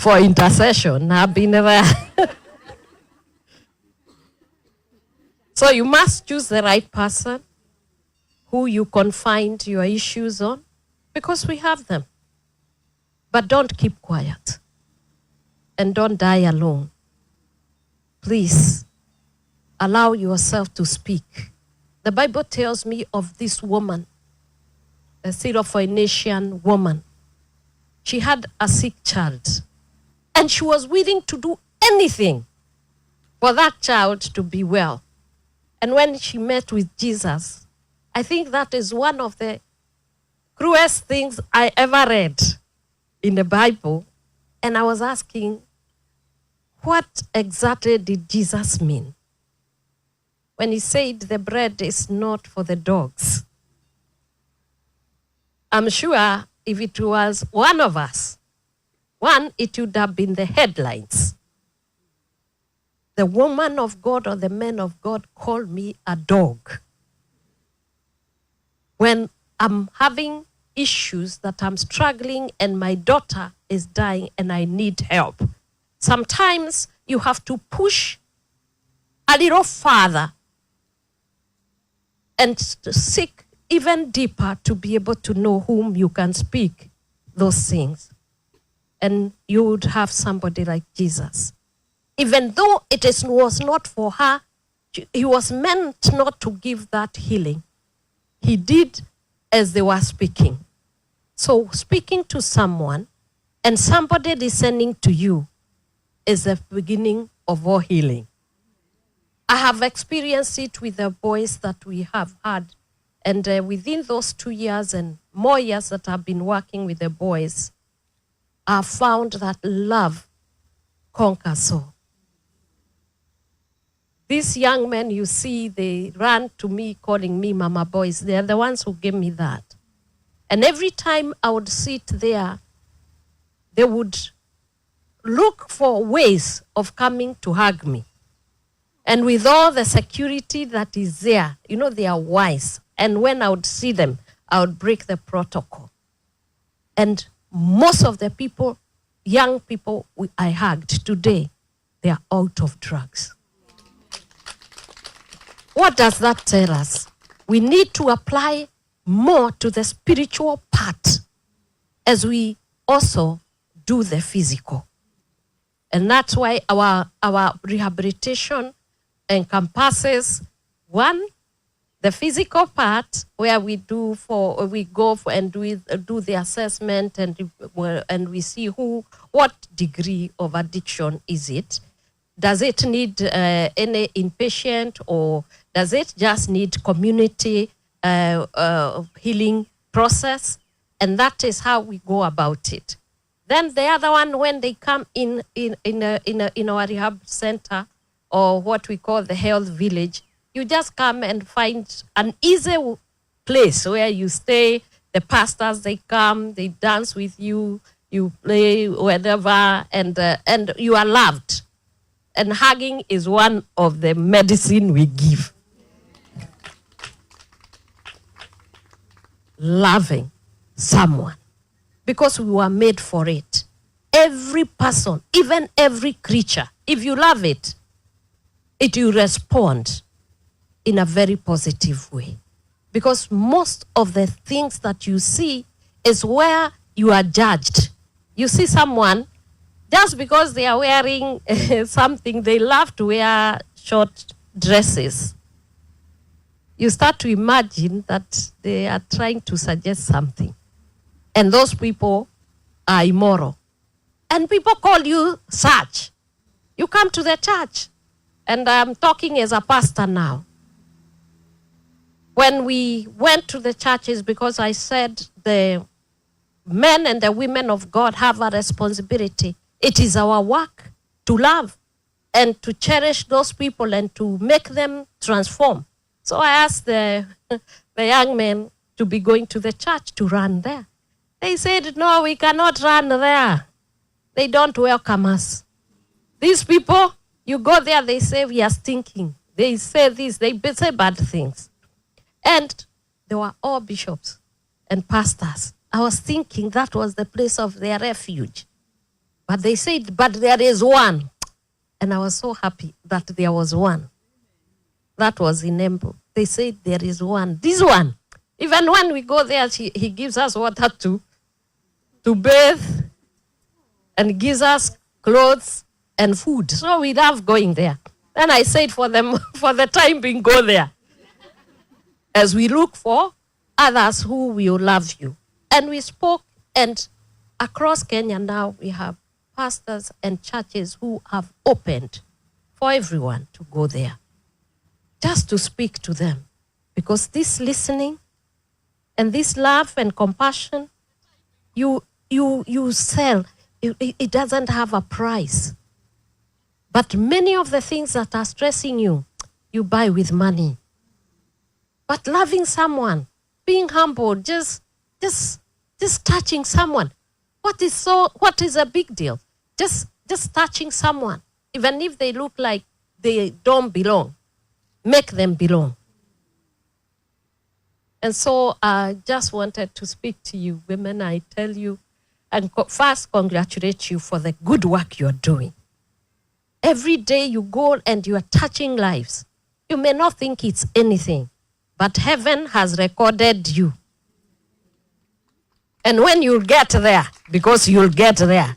for intercession. I've been there. So you must choose the right person who you confide your issues on, because we have them. But don't keep quiet. And don't die alone. Please, allow yourself to speak. The Bible tells me of this woman, a Syrophoenician woman. She had a sick child, and she was willing to do anything for that child to be well. And when she met with Jesus, I think that is one of the cruelest things I ever read in the Bible. And I was asking, what exactly did Jesus mean when he said the bread is not for the dogs? I'm sure if it was one of us, it would have been the headlines. The woman of God or the man of God called me a dog. When I'm having issues that I'm struggling and my daughter is dying and I need help, sometimes you have to push a little farther and to seek even deeper to be able to know whom you can speak those things. And you would have somebody like Jesus. Even though was not for her, he was meant not to give that healing. He did as they were speaking. So speaking to someone and somebody listening to you is the beginning of all healing. I have experienced it with the boys that we have had. And within those 2 years and more years that I've been working with the boys, I found that love conquers all. These young men you see, they ran to me calling me Mama Boys. They're the ones who gave me that. And every time I would sit there, they would look for ways of coming to hug me. And with all the security that is there, they are wise. And when I would see them, I would break the protocol. And most of the people, young people I hugged today, they are out of drugs. What does that tell us? We need to apply more to the spiritual part as we also do the physical. And that's why our rehabilitation encompasses, one, the physical part where we go and we do the assessment and we see what degree of addiction is it. Does it need any inpatient, or does it just need community healing process? And that is how we go about it. Then the other one, when they come in our rehab center, or what we call the health village, you just come and find an easy place where you stay. The pastors, they come, they dance with you, you play whatever, and you are loved. And hugging is one of the medicine we give. Loving someone, because we were made for it. Every person, even every creature, if you love it, it will respond in a very positive way. Because most of the things that you see is where you are judged. You see someone, just because they are wearing something, they love to wear short dresses. You start to imagine that they are trying to suggest something. And those people are immoral. And people call you such. You come to the church. And I'm talking as a pastor now. When we went to the churches, because I said the men and the women of God have a responsibility. It is our work to love and to cherish those people and to make them transform. So I asked the young men to be going to the church to run there. They said, no, we cannot run there. They don't welcome us. These people, you go there, they say we are stinking. They say this, they say bad things. And they were all bishops and pastors. I was thinking that was the place of their refuge. But they said, but there is one. And I was so happy that there was one. That was in Embu. They said there is one. This one. Even when we go there, he gives us water to bathe and gives us clothes and food. So we love going there. Then I said for them, for the time being, go there. As we look for others who will love you. And we spoke, and across Kenya now we have pastors and churches who have opened for everyone to go there, just to speak to them. Because this listening and this love and compassion, you sell. It doesn't have a price. But many of the things that are stressing you, you buy with money. But loving someone, being humble, just touching someone, what is a big deal? Just touching someone, even if they look like they don't belong, make them belong. And so I just wanted to speak to you, women. I tell you, and first congratulate you for the good work you're doing. Every day you go and you are touching lives. You may not think it's anything, but heaven has recorded you. And when you get there, because you'll get there,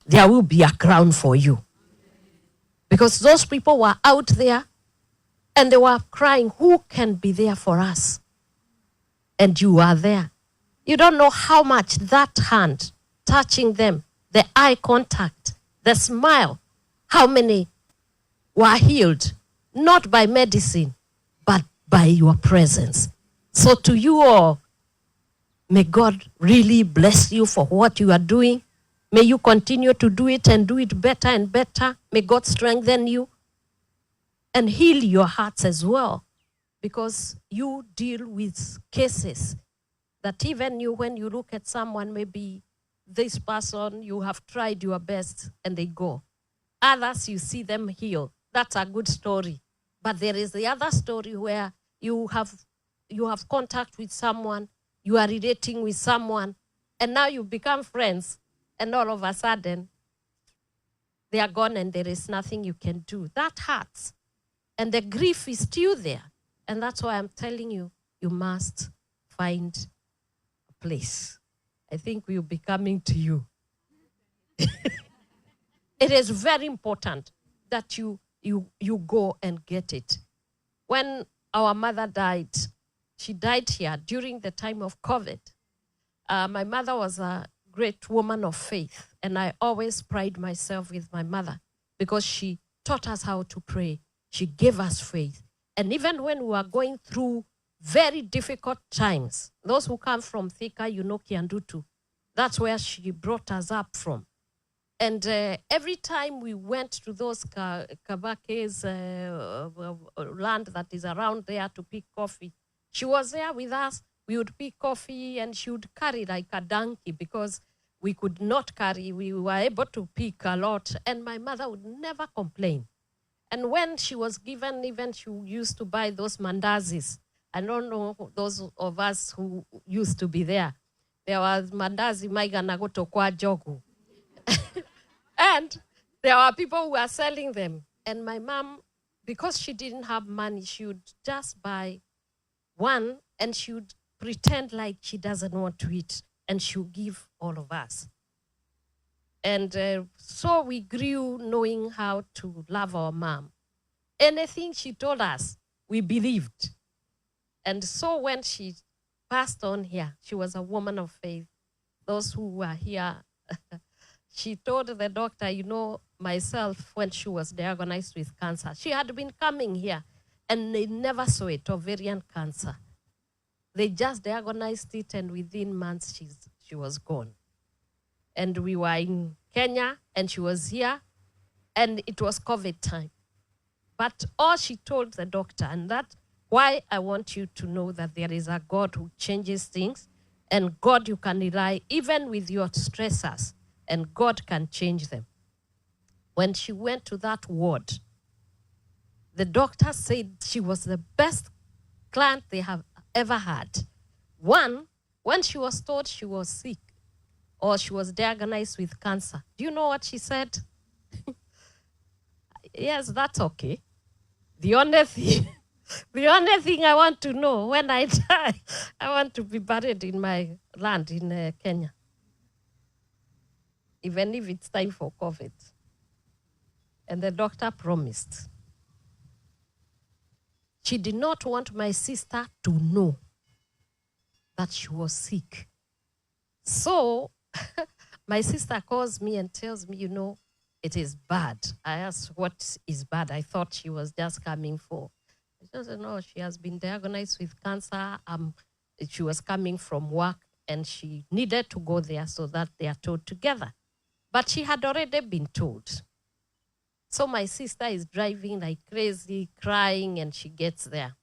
there will be a crown for you. Because those people were out there and they were crying, who can be there for us? And you are there. You don't know how much that hand touching them, the eye contact, the smile, how many were healed, not by medicine, but by your presence. So to you all, may God really bless you for what you are doing. May you continue to do it and do it better and better. May God strengthen you and heal your hearts as well, because you deal with cases that even you, when you look at someone, maybe this person, you have tried your best and they go. Others, you see them heal. That's a good story. But there is the other story where you have contact with someone, you are relating with someone, and now you become friends, and all of a sudden, they are gone and there is nothing you can do. That hurts. And the grief is still there. And that's why I'm telling you, you must find a place. I think we'll be coming to you. It is very important that you go and get it. When our mother died, she died here during the time of COVID. My mother was a great woman of faith, and I always pride myself with my mother because she taught us how to pray. She gave us faith. And even when we were going through very difficult times, those who come from Thika, Kiandutu, that's where she brought us up from. And every time we went to those Kabake's land that is around there to pick coffee, she was there with us. We would pick coffee and she would carry like a donkey because we could not carry. We were able to pick a lot. And my mother would never complain. And when she was given, even she used to buy those mandazis. I don't know those of us who used to be there. There was mandazi maiganagoto kwa jogu. And there were people who were selling them. And my mom, because she didn't have money, she would just buy one and she would pretend like she doesn't want to eat. And she would give all of us. And so we grew knowing how to love our mom. Anything she told us, we believed. And so when she passed on here, she was a woman of faith. Those who were here, she told the doctor, myself, when she was diagnosed with cancer, she had been coming here and they never saw it, ovarian cancer. They just diagnosed it and within months she was gone. And we were in Kenya and she was here and it was COVID time. But all she told the doctor, and that's why I want you to know that there is a God who changes things, and God you can rely even with your stressors, and God can change them. When she went to that ward, the doctor said she was the best client they have ever had. One, when she was told she was sick or she was diagnosed with cancer. Do you know what she said? Yes, that's okay. The only thing I want to know when I die, I want to be buried in my land in Kenya. Even if it's time for COVID. And the doctor promised. She did not want my sister to know that she was sick. So my sister calls me and tells me, it is bad. I asked, what is bad? I thought she was just coming for. She said, no, she has been diagnosed with cancer. She was coming from work and she needed to go there so that they are told together. But she had already been told. So my sister is driving like crazy, crying, and she gets there.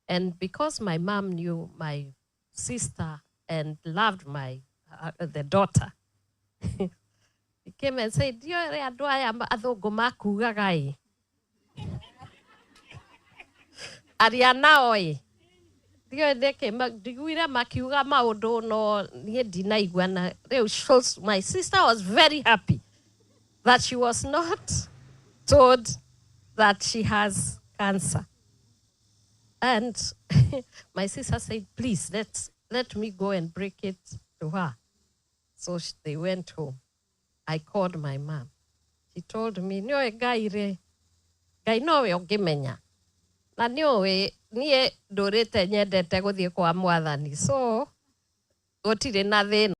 And because my mom knew my sister and loved the daughter, he came and said, Ariana my sister was very happy that she was not told that she has cancer. And my sister said, please, let me go and break it to her. So they went home. I called my mom. She told me, no, gai no yogimenya. Na niwe nie ndurite nyendete guthie kwa mwathani. So gotire na thina.